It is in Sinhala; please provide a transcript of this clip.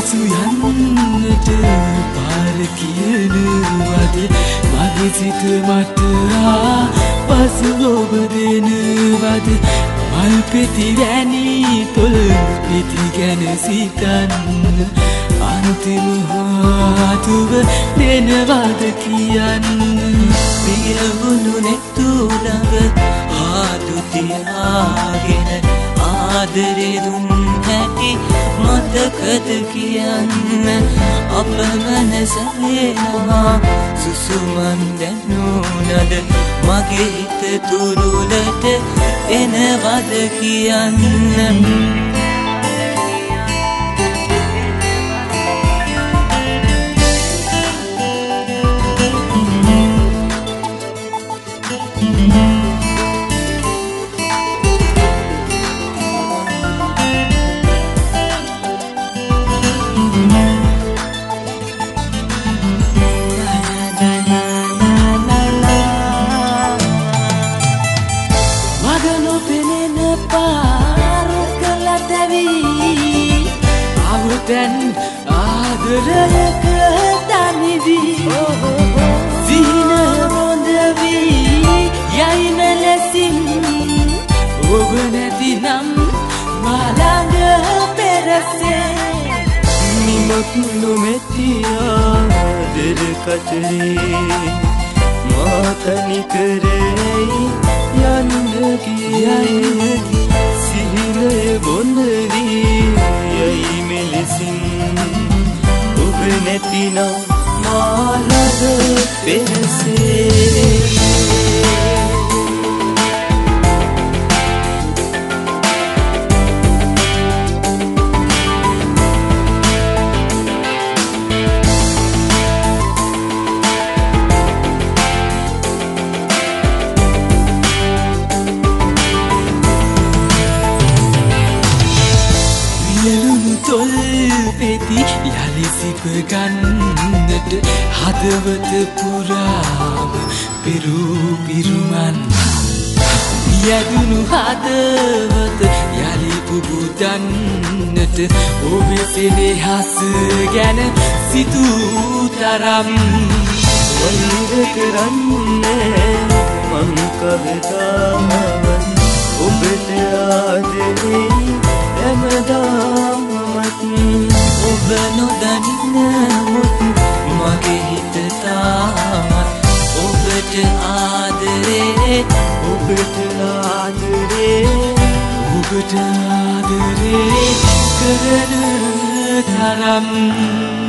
පසු යන්නට පාර කියනවද මගේ සිත මට පසු ඔබ දෙනවද මල් පෙති වැනි තොල් පෙති ගැන සිතන්න අන්තිම හාතුව දෙනවද කියන්න පියවුණු නෙතු ළඟ හාතු තියාගෙන ආදරේ දුන් හැටි මතකද කියන්න අප මනසේනවා සුසුමන් දැනුණද මගේ හිත තුරුලට එනවද කියන්න දැන් ආදරයක තනිවී සිහින රොඳ වී යයි මෙලෙසින් ඔබ නැතිනම් මා ළඟ පෙරසේ නිමක් නොමැති ආදර කතරේ මා තනි කරේ යන්න ගියයි සිහිනය බොඳ වී යයි මෙලෙසින් ඔබ නැතිනම් මා ළඟ පෙරසේ තොල් පෙති යලි සිප ගන්නට හදවත පුරාම පිරුමන් යදුණු හදවත යලි පුබුදන්නට ඔබේ සෙනෙහස ගැන සිතූ තරම් වෛර කරන්නේ මං කවදාවත් ඔබට ආදරේ හැමදාමත් ඔබ නොදනින්නමුත් මගේ හිත තාමත් ඔබට ආදරේ ඔබට ආදරේ කරන තරම්